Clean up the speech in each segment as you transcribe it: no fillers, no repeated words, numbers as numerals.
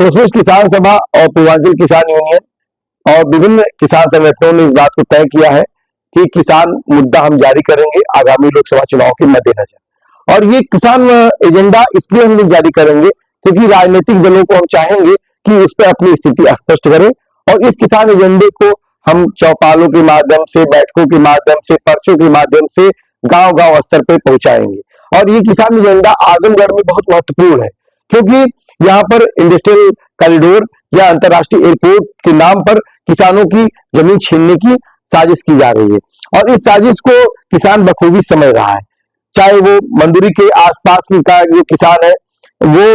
Socialist किसान सभा और पूर्वांचल किसान यूनियन और विभिन्न किसान संगठनों ने इस बात को तय किया है कि किसान मुद्दा हम जारी करेंगे आगामी लोकसभा चुनाव के मद्देनजर। और ये किसान एजेंडा इसलिए हम लोग जारी करेंगे क्योंकि राजनीतिक दलों को हम चाहेंगे कि उस पर अपनी स्थिति स्पष्ट करें और इस किसान एजेंडे को हम चौपालों के माध्यम से, बैठकों के माध्यम से, पर्चों के माध्यम से गांव गांव स्तर पर पहुंचाएंगे। और ये किसान एजेंडा आजमगढ़ में बहुत महत्वपूर्ण है क्योंकि यहाँ पर इंडस्ट्रियल कॉरिडोर या अंतर्राष्ट्रीय एयरपोर्ट के नाम पर किसानों की जमीन छीनने की साजिश की जा रही है और इस साजिश को किसान बखूबी समझ रहा है। चाहे वो मंदुरी के आसपास का जो किसान है वो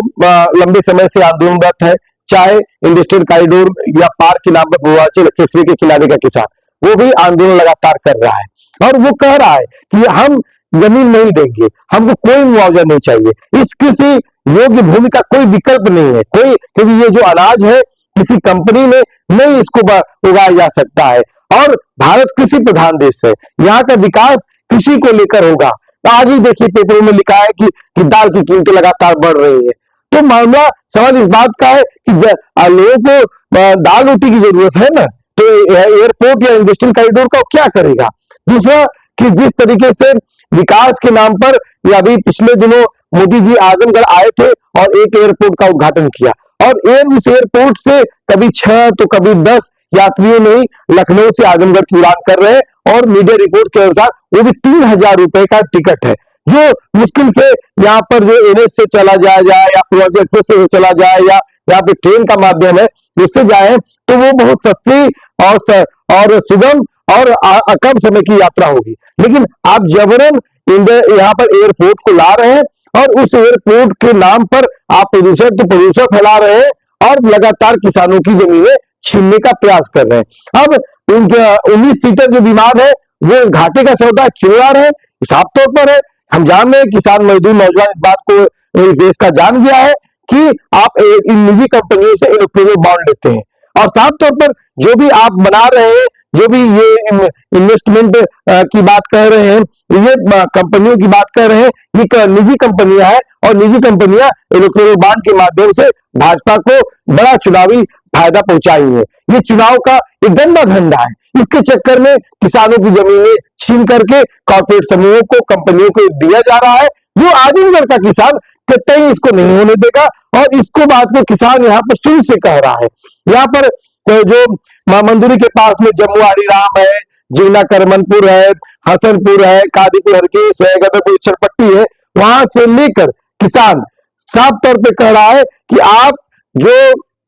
लंबे समय से आंदोलनरत है, चाहे इंडस्ट्रियल कॉरिडोर या पार्क के नाम पर पूर्वांचल एक्सप्रेसवे के किनारे का किसान, वो भी आंदोलन लगातार कर रहा है और वो कह रहा है कि हम जमीन नहीं देंगे, हमको कोई मुआवजा नहीं चाहिए, इस किसी योग्य भूमि का कोई विकल्प नहीं है कोई, क्योंकि ये जो अनाज है किसी कंपनी में नहीं इसको उगाया जा सकता है और भारत कृषि प्रधान देश है, यहाँ का विकास कृषि को लेकर होगा। आज ही देखिए पेपरों में लिखा है कि दाल की कीमतें लगातार बढ़ रही है। तो मामला सवाल इस बात का है कि लोगों को दाल रोटी की जरूरत है ना, तो एयरपोर्ट या इंडस्ट्रियल कॉरिडोर का क्या करेगा। दूसरा कि जिस तरीके से विकास के नाम पर या अभी पिछले दिनों मोदी जी आजमगढ़ आए थे और एक एयरपोर्ट का उद्घाटन किया और उस एयरपोर्ट से कभी 6 तो कभी 10 यात्रियों नहीं लखनऊ से आजमगढ़ की उड़ान कर रहे हैं और मीडिया रिपोर्ट के अनुसार वो भी 3000 रुपए का टिकट है, जो मुश्किल से यहाँ पर जो एनएच से चला जाए या पूर्वांचल एक्सप्रेस से चला जाए या यहाँ पे ट्रेन का माध्यम है उससे जाए तो वो बहुत सस्ती और सुगम और कम समय की यात्रा होगी। लेकिन आप जबरन यहाँ पर एयरपोर्ट को ला रहे हैं और उस एयरपोर्ट के नाम पर आप प्रदूषण फैला रहे हैं और लगातार किसानों की जमीनें छीनने का प्रयास कर रहे हैं। अब 19 सीटर जो विमान है वो घाटे का सौदा क्यों आ रहे हैं, साफ तौर पर है, हम जान रहे हैं किसान मजदूर नौजवान इस बात को इस देश का जान गया है कि आप इन निजी कंपनियों से इलेक्टोरल बॉन्ड लेते हैं और साफ तौर पर जो भी आप बना रहे हैं, जो भी ये इन्वेस्टमेंट की बात कर रहे हैं, ये कंपनियों की बात कर रहे हैं, ये निजी कंपनियां हैं और निजी कंपनियां इलेक्टोरल बॉन्ड के माध्यम से भाजपा को बड़ा चुनावी फायदा पहुंचाई है। ये चुनाव का एक गंदा धंधा है, इसके चक्कर में किसानों की जमीनें छीन करके कॉर्पोरेट समूहों को, कंपनियों को दिया जा रहा है, जो आजमगढ़ का किसान कतई इसको नहीं होने देगा और इसको बात को किसान यहाँ पर शुरू से कह रहा है। यहाँ पर जो मंदुरी के पास में जम्मू हरिराम है, जिगना करमनपुर है, हसनपुर है, कादीपुर हरकीस है, गदरपुर चरपट्टी है, वहां से लेकर किसान साफ तौर पे कह रहा है कि आप जो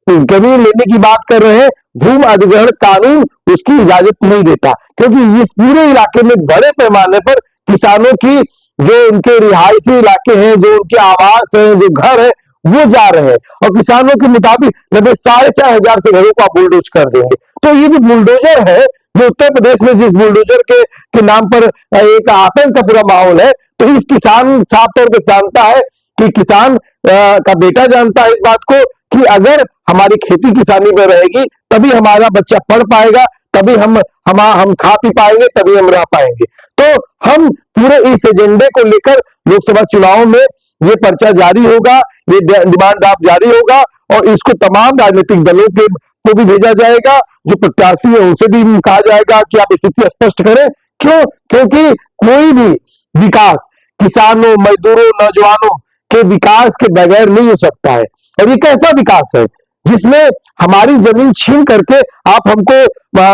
जमीन लेने की बात कर रहे हैं, भूमि अधिग्रहण कानून उसकी इजाजत नहीं देता, क्योंकि इस पूरे इलाके में बड़े पैमाने पर किसानों की जो उनके रिहायशी इलाके हैं, जो उनके आवास है, जो घर है, वो जा रहे हैं और किसानों के मुताबिक लगभग 4500 से घरों को आप बुलडोज कर देंगे। तो ये जो बुलडोजर है, जो उत्तर प्रदेश में जिस बुलडोजर के नाम पर एक आतंक का पूरा माहौल है, तो इस किसान साफ तौर पर जानता है कि किसान का बेटा जानता है इस बात को कि अगर हमारी खेती किसानी में रहेगी तभी हमारा बच्चा पढ़ पाएगा, तभी हम खा पी पाएंगे, तभी हम रह पाएंगे। तो हम पूरे इस एजेंडे को लेकर लोकसभा चुनाव में ये पर्चा जारी होगा, ये डिमांड ड्राफ्ट जारी होगा और इसको तमाम राजनीतिक दलों को भी भेजा जाएगा, जो प्रत्याशी है उनसे भी कहा जाएगा कि आप स्थिति स्पष्ट करें। क्यों? क्योंकि कोई भी विकास किसानों, मजदूरों, नौजवानों के विकास के बगैर नहीं हो सकता है। और ये कैसा विकास है जिसमें हमारी जमीन छीन करके आप हमको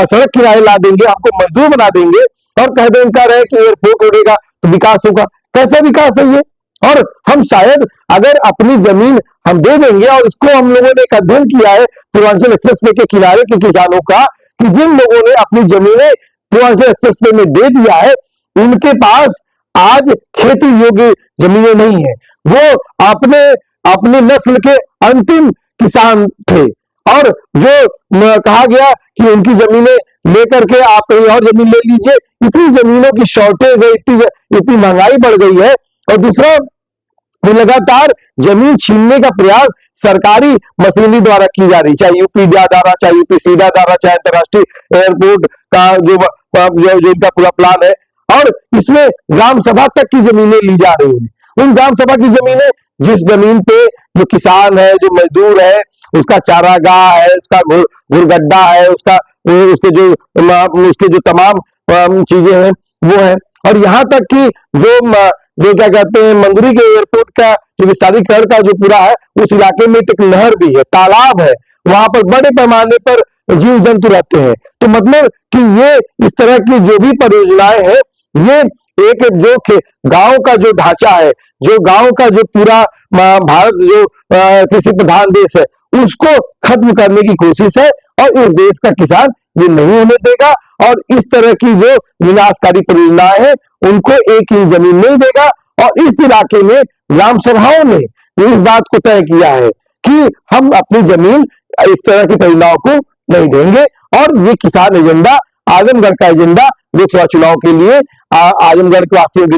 सड़क किनारे ला देंगे, हमको मजदूर बना देंगे और कह रहे कि एयरपोर्ट उड़ेगा तो विकास होगा। कैसा विकास है ये? और हम शायद अगर अपनी जमीन हम दे देंगे, और इसको हम लोगों ने एक अध्ययन किया है पूर्वांचल एक्सप्रेसवे के किनारे के किसानों का, कि जिन लोगों ने अपनी जमीनें पूर्वांचल एक्सप्रेसवे में दे दिया है उनके पास आज खेती योग्य जमीनें नहीं है, वो अपनी नस्ल के अंतिम किसान थे और जो कहा गया कि उनकी जमीनें लेकर के आप कहीं और जमीन ले लीजिए, इतनी जमीनों की शॉर्टेज है, इतनी महंगाई बढ़ गई है। और दूसरा, लगातार जमीन छीनने का प्रयास सरकारी मशीनरी द्वारा की जा रही, चाहे यूपी द्वारा, चाहे यूपी सीधा द्वारा, चाहे अंतर्राष्ट्रीय एयरपोर्ट का जो इनका पूरा प्लान है, और इसमें ग्राम सभा तक की जमीनें ली जा रही हैं। उन ग्राम सभा की जमीनें, जिस जमीन पे जो किसान है, जो मजदूर है, उसका चारागाह है, उसका घुरगड्डा है, उसके जो तमाम चीजें हैं वो है। और यहाँ तक कि जो क्या कहते हैं, मंगुरी के एयरपोर्ट का जो विस्तारीकरण का जो पूरा है, उस इलाके में एक नहर भी है, तालाब है, वहां पर बड़े पैमाने पर जीव जंतु रहते हैं। तो मतलब कि ये इस तरह की जो भी परियोजनाएं हैं, ये एक जो गांव का जो ढांचा है, जो गांव का जो पूरा भारत जो कृषि प्रधान देश है, उसको खत्म करने की कोशिश है। और इस देश का किसान ये नहीं होने देगा, और इस तरह की जो विनाशकारी परियोजनाएं हैं उनको एक ही जमीन नहीं देगा। और इस इलाके में ग्राम सभाओं ने इस बात को तय किया है कि हम अपनी जमीन इस तरह की परियोजनाओं को नहीं देंगे। और ये किसान एजेंडा, आजमगढ़ का एजेंडा लोकसभा चुनाव के लिए आजमगढ़ के वासियों के